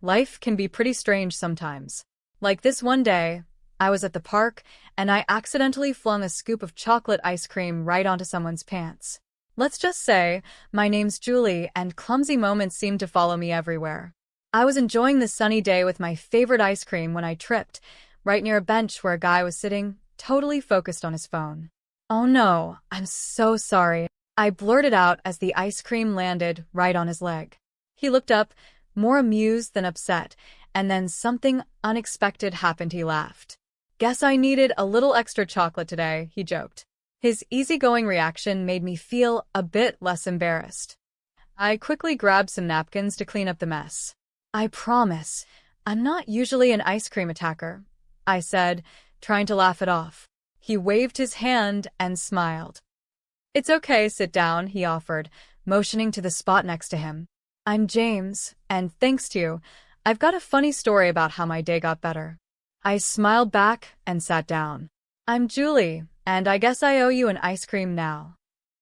Life can be pretty strange sometimes. Like this one day, I was at the park and I accidentally flung a scoop of chocolate ice cream right onto someone's pants. Let's just say, my name's Julie and clumsy moments seem to follow me everywhere. I was enjoying the sunny day with my favorite ice cream when I tripped, right near a bench where a guy was sitting, totally focused on his phone. "Oh no, I'm so sorry," I blurted out as the ice cream landed right on his leg. He looked up, more amused than upset, and then something unexpected happened. He laughed. "Guess I needed a little extra chocolate today," he joked. His easygoing reaction made me feel a bit less embarrassed. I quickly grabbed some napkins to clean up the mess. "I promise, I'm not usually an ice cream attacker," I said, trying to laugh it off. He waved his hand and smiled. "It's okay, sit down," he offered, motioning to the spot next to him. "I'm James, and thanks to you, I've got a funny story about how my day got better." I smiled back and sat down. "I'm Julie, and I guess I owe you an ice cream now."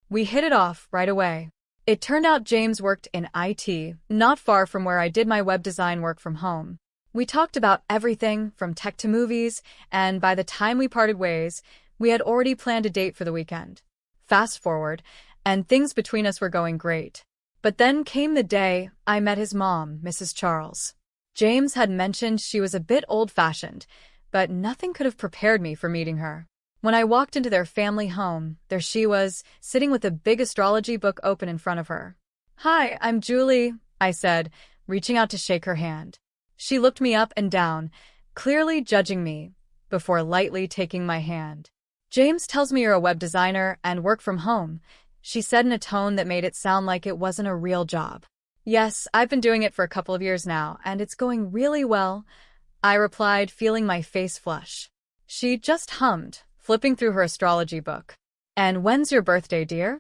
We hit it off right away. It turned out James worked in IT, not far from where I did my web design work from home. We talked about everything from tech to movies, and by the time we parted ways, we had already planned a date for the weekend. Fast forward, and things between us were going great. But then came the day I met his mom, Mrs. Charles. James had mentioned she was a bit old-fashioned, but nothing could have prepared me for meeting her. When I walked into their family home, there she was, sitting with a big astrology book open in front of her. "Hi, I'm Julie," I said, reaching out to shake her hand. She looked me up and down, clearly judging me, before lightly taking my hand. "James tells me you're a web designer and work from home," she said in a tone that made it sound like it wasn't a real job. "Yes, I've been doing it for a couple of years now, and it's going really well," I replied, feeling my face flush. She just hummed, flipping through her astrology book. "And when's your birthday, dear?"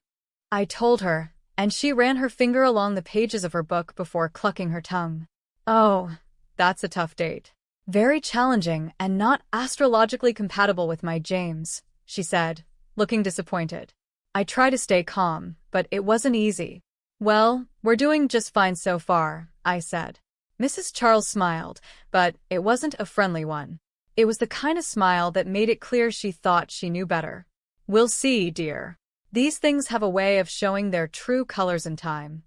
I told her, and she ran her finger along the pages of her book before clucking her tongue. "Oh, that's a tough date. Very challenging and not astrologically compatible with my James," she said, looking disappointed. I tried to stay calm, but it wasn't easy. "Well, we're doing just fine so far," I said. Mrs. Charles smiled, but it wasn't a friendly one. It was the kind of smile that made it clear she thought she knew better. "We'll see, dear. These things have a way of showing their true colors in time."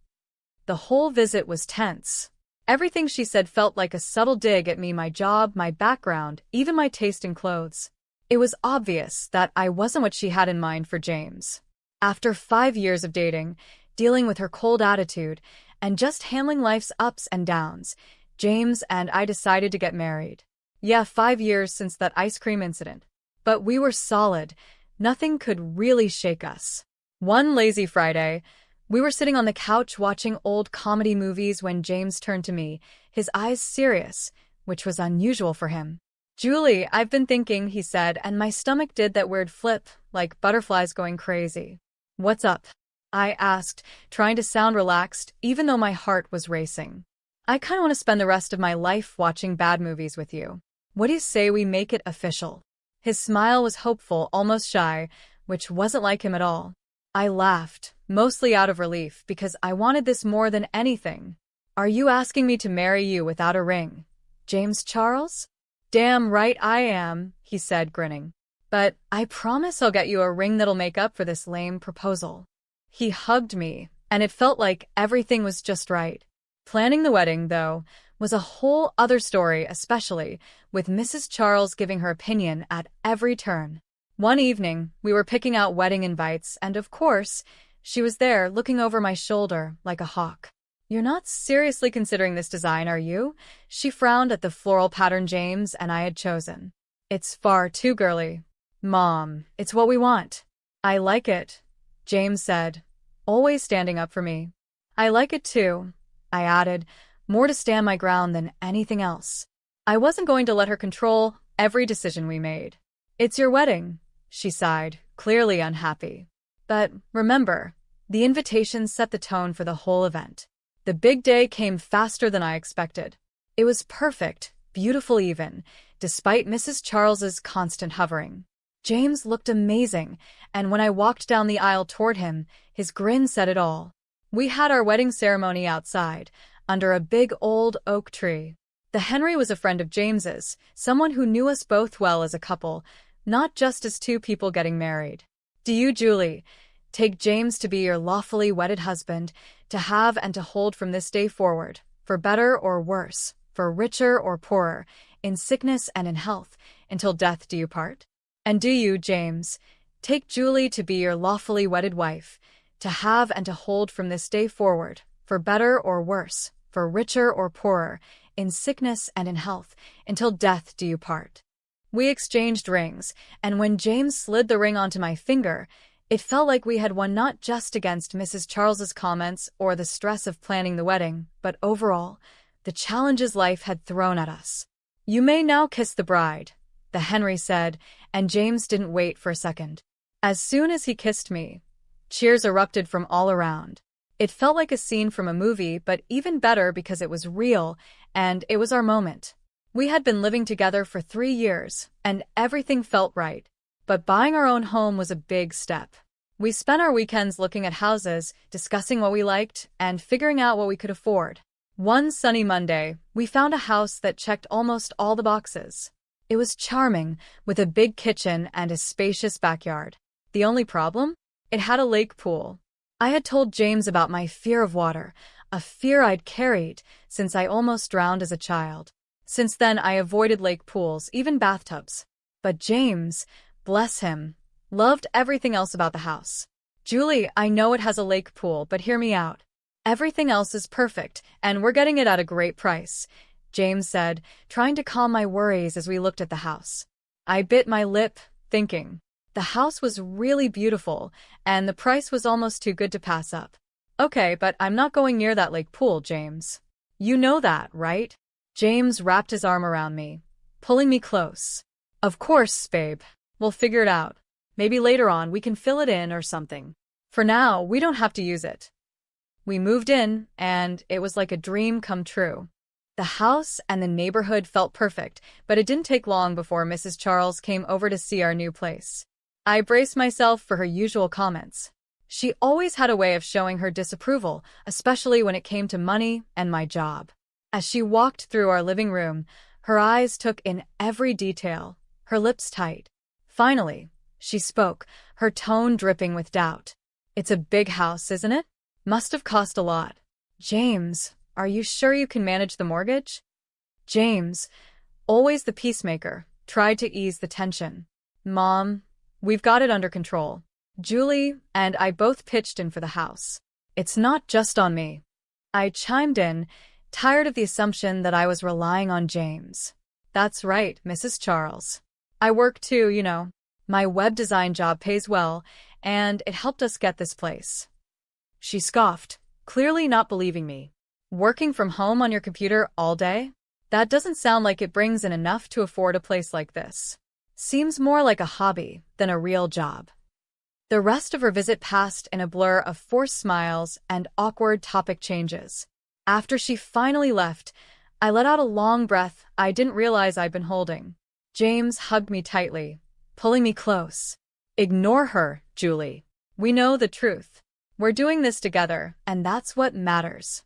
The whole visit was tense. Everything she said felt like a subtle dig at me, my job, my background, even my taste in clothes. It was obvious that I wasn't what she had in mind for James. After 5 years of dating, dealing with her cold attitude, and just handling life's ups and downs, James and I decided to get married. Yeah, 5 years since that ice cream incident. But we were solid. Nothing could really shake us. One lazy Friday, we were sitting on the couch watching old comedy movies when James turned to me, his eyes serious, which was unusual for him. "Julie, I've been thinking," he said, and my stomach did that weird flip, like butterflies going crazy. "What's up?" I asked, trying to sound relaxed, even though my heart was racing. "I kind of want to spend the rest of my life watching bad movies with you. What do you say we make it official?" His smile was hopeful, almost shy, which wasn't like him at all. I laughed, mostly out of relief, because I wanted this more than anything. "Are you asking me to marry you without a ring, James Charles?" "Damn right I am," he said, grinning. "But I promise I'll get you a ring that'll make up for this lame proposal." He hugged me, and it felt like everything was just right. Planning the wedding, though, was a whole other story, especially with Mrs. Charles giving her opinion at every turn. One evening, we were picking out wedding invites, and of course, she was there looking over my shoulder like a hawk. "You're not seriously considering this design, are you?" She frowned at the floral pattern James and I had chosen. "It's far too girly." "Mom, it's what we want." "I like it," James said, always standing up for me. "I like it too," I added, more to stand my ground than anything else. I wasn't going to let her control every decision we made. "It's your wedding," she sighed, clearly unhappy. "But remember, the invitation set the tone for the whole event." The big day came faster than I expected. It was perfect, beautiful even, despite Mrs. Charles's constant hovering. James looked amazing, and when I walked down the aisle toward him, his grin said it all. We had our wedding ceremony outside, under a big old oak tree. The Henry was a friend of James's, someone who knew us both well as a couple, not just as two people getting married. Do you, Julie, take James to be your lawfully wedded husband, to have and to hold from this day forward, for better or worse, for richer or poorer, in sickness and in health, until death do you part? And do you, James, take Julie to be your lawfully wedded wife, to have and to hold from this day forward, for better or worse, for richer or poorer, in sickness and in health, until death do you part? We exchanged rings, and when James slid the ring onto my finger, it felt like we had won not just against Mrs. Charles's comments or the stress of planning the wedding, but overall, the challenges life had thrown at us. You may now kiss the bride, the Henry said, and James didn't wait for a second. As soon as he kissed me, cheers erupted from all around. It felt like a scene from a movie, but even better because it was real, and it was our moment. We had been living together for 3 years, and everything felt right. But buying our own home was a big step. We spent our weekends looking at houses, discussing what we liked, and figuring out what we could afford. One sunny Monday, we found a house that checked almost all the boxes. It was charming, with a big kitchen and a spacious backyard. The only problem? It had a lake pool. I had told James about my fear of water, a fear I'd carried since I almost drowned as a child. Since then, I avoided lake pools, even bathtubs. But James, bless him, loved everything else about the house. Julie, I know it has a lake pool, but hear me out. Everything else is perfect, and we're getting it at a great price, James said, trying to calm my worries as we looked at the house. I bit my lip, thinking. The house was really beautiful, and the price was almost too good to pass up. Okay, but I'm not going near that lake pool, James. You know that, right? James wrapped his arm around me, pulling me close. Of course, babe. We'll figure it out. Maybe later on we can fill it in or something. For now, we don't have to use it. We moved in, and it was like a dream come true. The house and the neighborhood felt perfect, but it didn't take long before Mrs. Charles came over to see our new place. I braced myself for her usual comments. She always had a way of showing her disapproval, especially when it came to money and my job. As she walked through our living room, her eyes took in every detail, her lips tight. Finally, she spoke, her tone dripping with doubt. It's a big house, isn't it? Must have cost a lot. James, are you sure you can manage the mortgage? James, always the peacemaker, tried to ease the tension. Mom, we've got it under control. Julie and I both pitched in for the house. It's not just on me. I chimed in, tired of the assumption that I was relying on James. That's right, Mrs. Charles. I work too, you know. My web design job pays well, and it helped us get this place. She scoffed, clearly not believing me. Working from home on your computer all day? That doesn't sound like it brings in enough to afford a place like this. Seems more like a hobby than a real job. The rest of her visit passed in a blur of forced smiles and awkward topic changes. After she finally left, I let out a long breath I didn't realize I'd been holding. James hugged me tightly, pulling me close. Ignore her, Julie. We know the truth. We're doing this together, and that's what matters.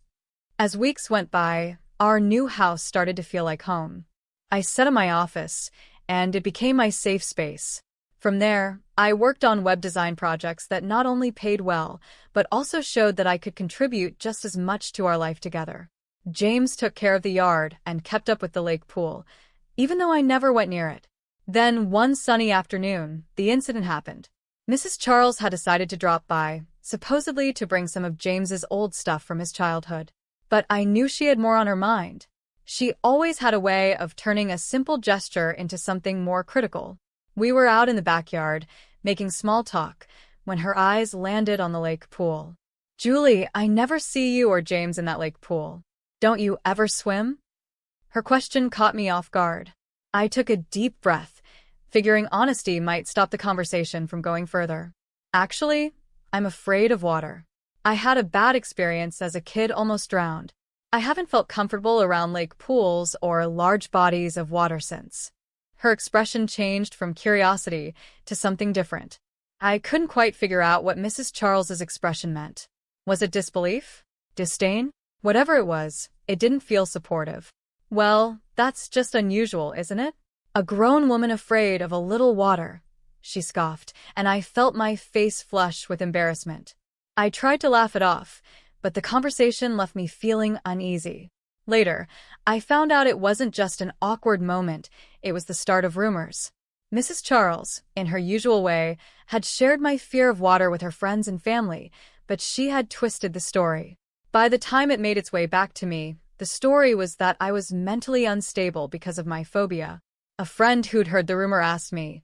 As weeks went by, our new house started to feel like home. I sat in my office, and it became my safe space. From there, I worked on web design projects that not only paid well, but also showed that I could contribute just as much to our life together. James took care of the yard and kept up with the lake pool, even though I never went near it. Then, one sunny afternoon, the incident happened. Mrs. Charles had decided to drop by, supposedly to bring some of James's old stuff from his childhood. But I knew she had more on her mind. She always had a way of turning a simple gesture into something more critical. We were out in the backyard, making small talk, when her eyes landed on the lake pool. Julie, I never see you or James in that lake pool. Don't you ever swim? Her question caught me off guard. I took a deep breath, figuring honesty might stop the conversation from going further. Actually, I'm afraid of water. I had a bad experience as a kid, almost drowned. I haven't felt comfortable around lake pools or large bodies of water since. Her expression changed from curiosity to something different. I couldn't quite figure out what Mrs. Charles's expression meant. Was it disbelief? Disdain? Whatever it was, it didn't feel supportive. Well, That's just unusual, isn't it? A grown woman afraid of a little water, she scoffed, and I felt my face flush with embarrassment. I tried to laugh it off, but the conversation left me feeling uneasy. Later, I found out it wasn't just an awkward moment, it was the start of rumors. Mrs. Charles, in her usual way, had shared my fear of water with her friends and family, but she had twisted the story. By the time it made its way back to me, the story was that I was mentally unstable because of my phobia. A friend who'd heard the rumor asked me,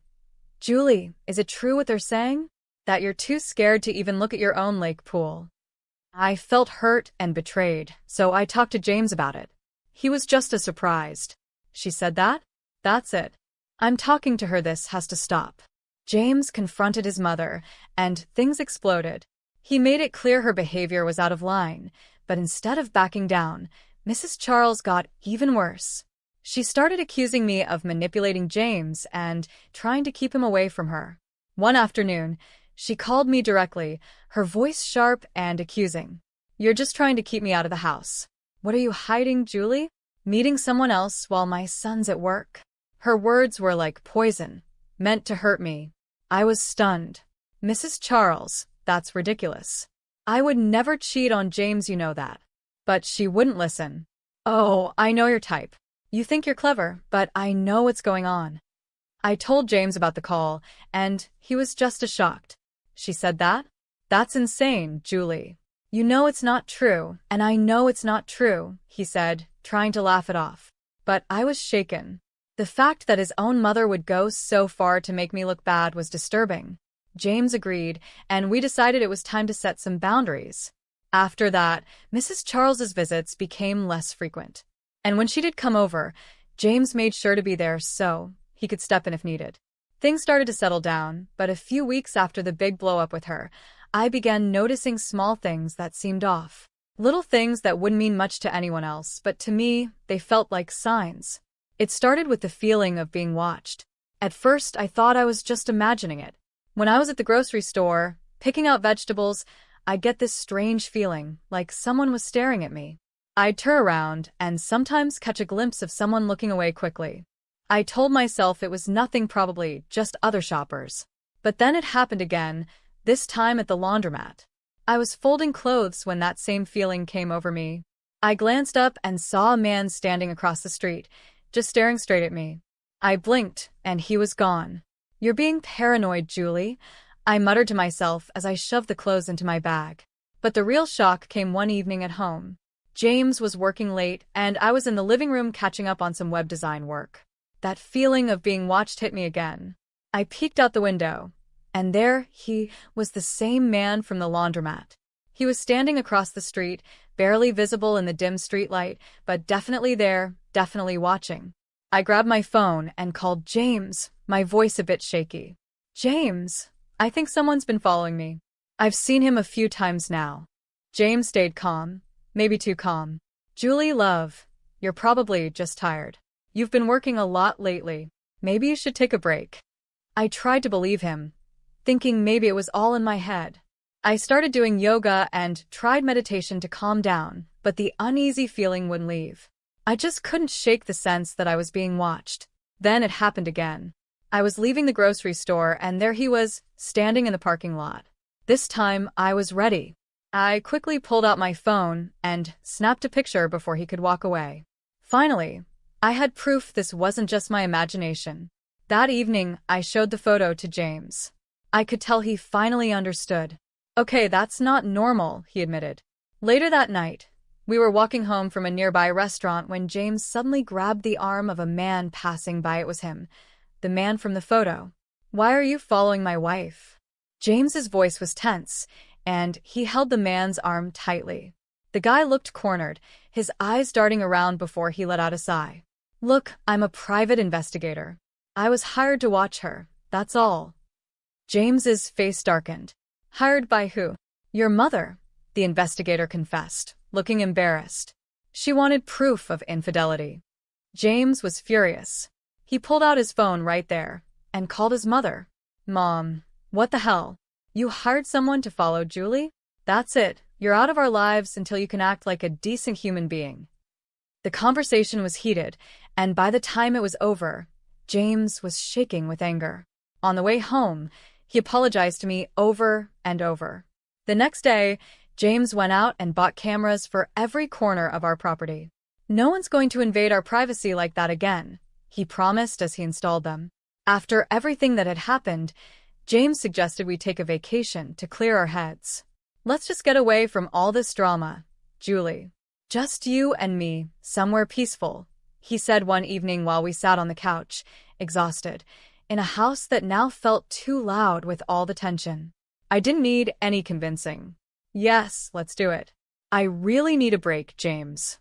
"Julie, is it true what they're saying? That you're too scared to even look at your own lake pool?" I felt hurt and betrayed, so I talked to James about it. He was just as surprised. "She said that? That's it. I'm talking to her, this has to stop." James confronted his mother, and things exploded. He made it clear her behavior was out of line, but instead of backing down, Mrs. Charles got even worse. She started accusing me of manipulating James and trying to keep him away from her. One afternoon, she called me directly, her voice sharp and accusing. "You're just trying to keep me out of the house. What are you hiding, Julie? Meeting someone else while my son's at work?" Her words were like poison, meant to hurt me. I was stunned. "Mrs. Charles, that's ridiculous. I would never cheat on James, you know that." But she wouldn't listen. "Oh, I know your type. You think you're clever, but I know what's going on." I told James about the call, and he was just as shocked. "She said that? That's insane, Julie. You know it's not true, and I know it's not true," he said, trying to laugh it off. But I was shaken. The fact that his own mother would go so far to make me look bad was disturbing. James agreed, and we decided it was time to set some boundaries. After that, Mrs. Charles's visits became less frequent. And when she did come over, James made sure to be there so he could step in if needed. Things started to settle down, but a few weeks after the big blow-up with her, I began noticing small things that seemed off. Little things that wouldn't mean much to anyone else, but to me, they felt like signs. It started with the feeling of being watched. At first, I thought I was just imagining it. When I was at the grocery store, picking out vegetables, I'd get this strange feeling, like someone was staring at me. I'd turn around and sometimes catch a glimpse of someone looking away quickly. I told myself it was nothing, probably just other shoppers. But then it happened again, this time at the laundromat. I was folding clothes when that same feeling came over me. I glanced up and saw a man standing across the street, just staring straight at me. I blinked, and he was gone. "You're being paranoid, Julie," I muttered to myself as I shoved the clothes into my bag. But the real shock came one evening at home. James was working late, and I was in the living room catching up on some web design work. That feeling of being watched hit me again. I peeked out the window, and there he was, the same man from the laundromat. He was standing across the street, barely visible in the dim streetlight, but definitely there, definitely watching. I grabbed my phone and called James, my voice a bit shaky. "James, I think someone's been following me. I've seen him a few times now." James stayed calm, maybe too calm. "Julie, love, you're probably just tired. You've been working a lot lately. Maybe you should take a break." I tried to believe him, thinking maybe it was all in my head. I started doing yoga and tried meditation to calm down, but the uneasy feeling wouldn't leave. I just couldn't shake the sense that I was being watched. Then it happened again. I was leaving the grocery store, and there he was, standing in the parking lot. This time, I was ready. I quickly pulled out my phone and snapped a picture before he could walk away. Finally, I had proof this wasn't just my imagination. That evening, I showed the photo to James. I could tell he finally understood. "Okay, that's not normal," he admitted. Later that night, we were walking home from a nearby restaurant when James suddenly grabbed the arm of a man passing by. It was him, the man from the photo. "Why are you following my wife?" James's voice was tense, and he held the man's arm tightly. The guy looked cornered, his eyes darting around before he let out a sigh. "Look, I'm a private investigator. I was hired to watch her, that's all." James's face darkened. "Hired by who?" "Your mother," the investigator confessed, looking embarrassed. "She wanted proof of infidelity." James was furious. He pulled out his phone right there and called his mother. "Mom, what the hell? You hired someone to follow Julie? That's it. You're out of our lives until you can act like a decent human being." The conversation was heated, and by the time it was over, James was shaking with anger. On the way home, he apologized to me over and over. The next day, James went out and bought cameras for every corner of our property. No one's going to invade our privacy like that again, he promised as he installed them. After everything that had happened, James suggested we take a vacation to clear our heads. Let's just get away from all this drama, Julie. Just you and me, somewhere peaceful, he said one evening while we sat on the couch, exhausted, in a house that now felt too loud with all the tension. I didn't need any convincing. Yes, let's do it. I really need a break, James.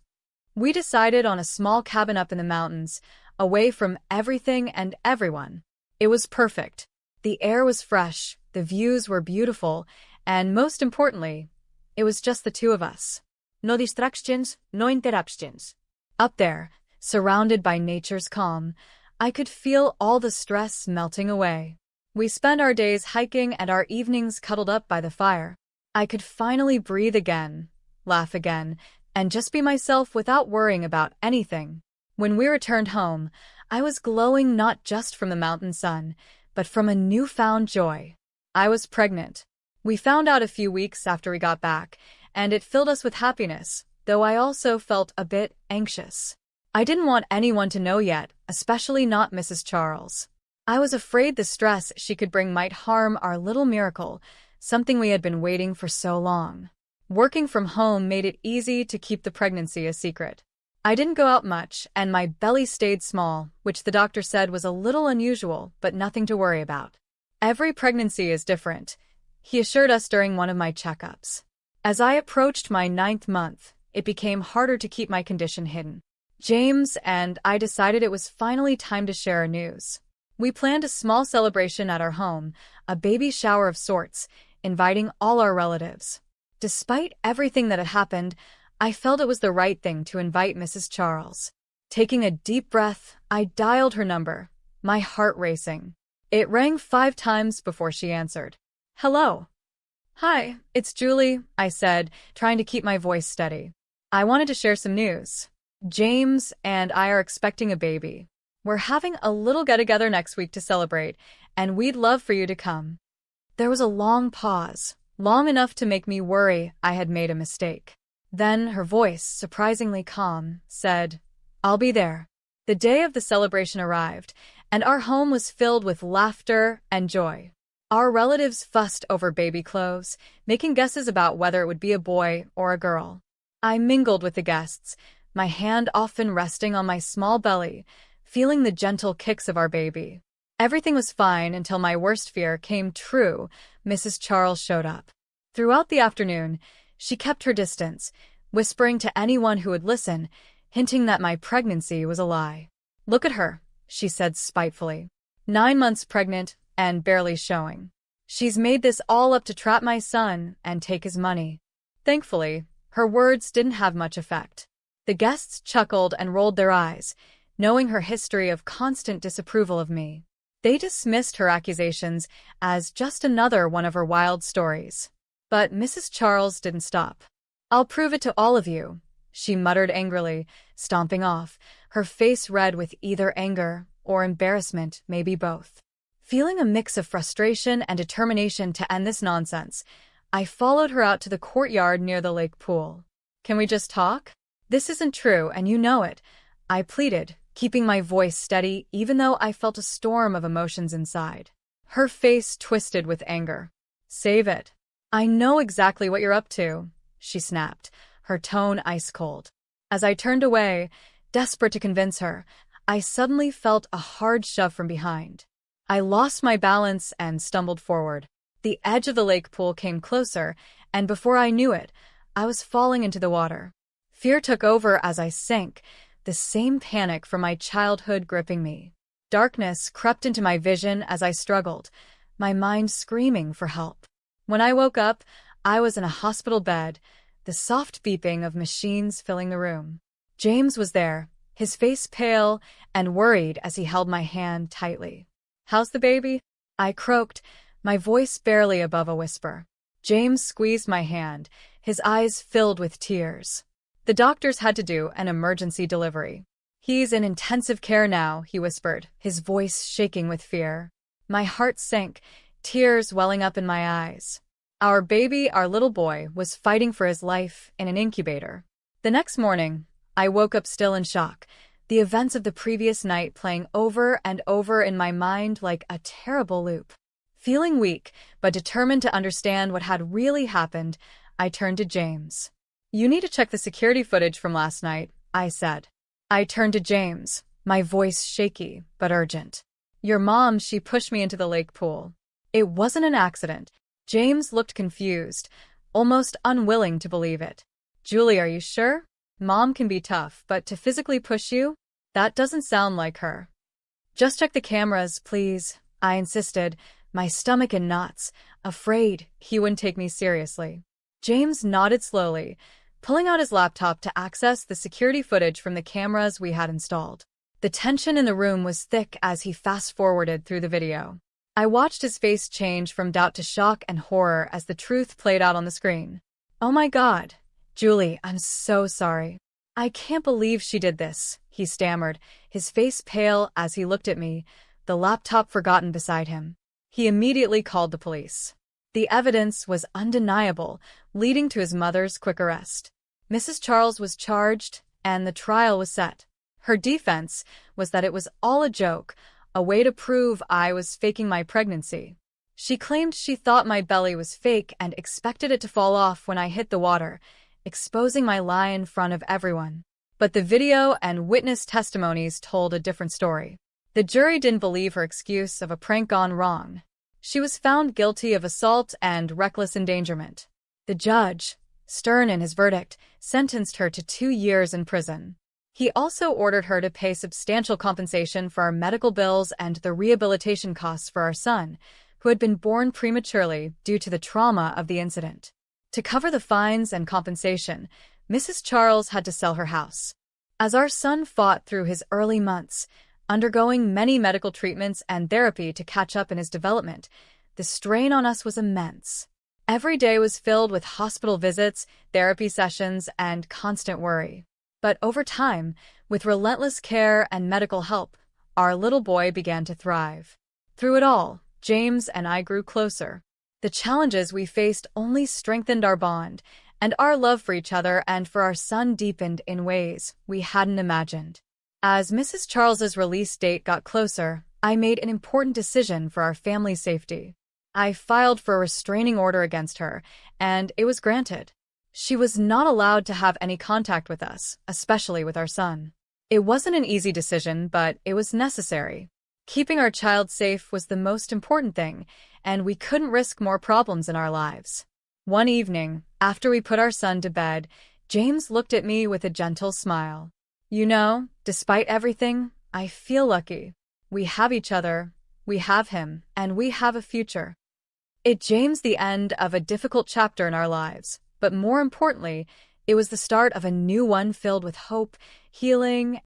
We decided on a small cabin up in the mountains, away from everything and everyone. It was perfect. The air was fresh, the views were beautiful, and most importantly, it was just the two of us. No distractions, no interruptions. Up there, surrounded by nature's calm, I could feel all the stress melting away. We spent our days hiking and our evenings cuddled up by the fire. I could finally breathe again, laugh again, and just be myself without worrying about anything. When we returned home, I was glowing not just from the mountain sun, but from a newfound joy. I was pregnant. We found out a few weeks after we got back, and it filled us with happiness, though I also felt a bit anxious. I didn't want anyone to know yet, especially not Mrs. Charles. I was afraid the stress she could bring might harm our little miracle, something we had been waiting for so long. Working from home made it easy to keep the pregnancy a secret. I didn't go out much, and my belly stayed small, which the doctor said was a little unusual, but nothing to worry about. Every pregnancy is different, he assured us during one of my checkups. As I approached my 9th month, it became harder to keep my condition hidden. James and I decided it was finally time to share our news. We planned a small celebration at our home, a baby shower of sorts, inviting all our relatives. Despite everything that had happened, I felt it was the right thing to invite Mrs. Charles. Taking a deep breath, I dialed her number, my heart racing. It rang 5 times before she answered. Hello. Hi, it's Julie, I said, trying to keep my voice steady. I wanted to share some news. James and I are expecting a baby. We're having a little get-together next week to celebrate, and we'd love for you to come. There was a long pause, long enough to make me worry I had made a mistake. Then her voice, surprisingly calm, said, I'll be there. The day of the celebration arrived, and our home was filled with laughter and joy. Our relatives fussed over baby clothes, making guesses about whether it would be a boy or a girl. I mingled with the guests, my hand often resting on my small belly, feeling the gentle kicks of our baby. Everything was fine until my worst fear came true. Mrs. Charles showed up. Throughout the afternoon, she kept her distance, whispering to anyone who would listen, hinting that my pregnancy was a lie. Look at her, she said spitefully. 9 months pregnant and barely showing. She's made this all up to trap my son and take his money. Thankfully, her words didn't have much effect. The guests chuckled and rolled their eyes, knowing her history of constant disapproval of me. They dismissed her accusations as just another one of her wild stories. But Mrs. Charles didn't stop. I'll prove it to all of you, she muttered angrily, stomping off, her face red with either anger or embarrassment, maybe both. Feeling a mix of frustration and determination to end this nonsense, I followed her out to the courtyard near the lake pool. Can we just talk? This isn't true, and you know it, I pleaded, keeping my voice steady even though I felt a storm of emotions inside. Her face twisted with anger. Save it. I know exactly what you're up to, she snapped, her tone ice-cold. As I turned away, desperate to convince her, I suddenly felt a hard shove from behind. I lost my balance and stumbled forward. The edge of the lake pool came closer, and before I knew it, I was falling into the water. Fear took over as I sank, the same panic from my childhood gripping me. Darkness crept into my vision as I struggled, my mind screaming for help. When I woke up, I was in a hospital bed, the soft beeping of machines filling the room. James was there, his face pale and worried as he held my hand tightly. How's the baby? I croaked, my voice barely above a whisper. James squeezed my hand, his eyes filled with tears. The doctors had to do an emergency delivery. "He's in intensive care now," he whispered, his voice shaking with fear. My heart sank, tears welling up in my eyes. Our baby, our little boy, was fighting for his life in an incubator. The next morning, I woke up still in shock, the events of the previous night playing over and over in my mind like a terrible loop. Feeling weak, but determined to understand what had really happened, I turned to James. "You need to check the security footage from last night," I said. I turned to James, my voice shaky but urgent. "Your mom, she pushed me into the lake pool." It wasn't an accident. James looked confused, almost unwilling to believe it. "Julie, are you sure? Mom can be tough, but to physically push you? That doesn't sound like her." "Just check the cameras, please," I insisted, my stomach in knots, afraid he wouldn't take me seriously. James nodded slowly, pulling out his laptop to access the security footage from the cameras we had installed. The tension in the room was thick as he fast-forwarded through the video. I watched his face change from doubt to shock and horror as the truth played out on the screen. "Oh my God, Julie, I'm so sorry. I can't believe she did this," he stammered, his face pale as he looked at me, the laptop forgotten beside him. He immediately called the police. The evidence was undeniable, leading to his mother's quick arrest. Mrs. Charles was charged, and the trial was set. Her defense was that it was all a joke, a way to prove I was faking my pregnancy. She claimed she thought my belly was fake and expected it to fall off when I hit the water, exposing my lie in front of everyone. But the video and witness testimonies told a different story. The jury didn't believe her excuse of a prank gone wrong. She was found guilty of assault and reckless endangerment. The judge, stern in his verdict, sentenced her to 2 years in prison. He also ordered her to pay substantial compensation for our medical bills and the rehabilitation costs for our son, who had been born prematurely due to the trauma of the incident. To cover the fines and compensation, Mrs. Charles had to sell her house. As our son fought through his early months, undergoing many medical treatments and therapy to catch up in his development, the strain on us was immense. Every day was filled with hospital visits, therapy sessions, and constant worry. But over time, with relentless care and medical help, our little boy began to thrive. Through it all, James and I grew closer. The challenges we faced only strengthened our bond, and our love for each other and for our son deepened in ways we hadn't imagined. As Mrs. Charles's release date got closer, I made an important decision for our family's safety. I filed for a restraining order against her, and it was granted. She was not allowed to have any contact with us, especially with our son. It wasn't an easy decision, but it was necessary. Keeping our child safe was the most important thing, and we couldn't risk more problems in our lives. One evening, after we put our son to bed, James looked at me with a gentle smile. "You know, despite everything, I feel lucky. We have each other, we have him, and we have a future." It James the end of a difficult chapter in our lives, but more importantly, it was the start of a new one filled with hope, healing,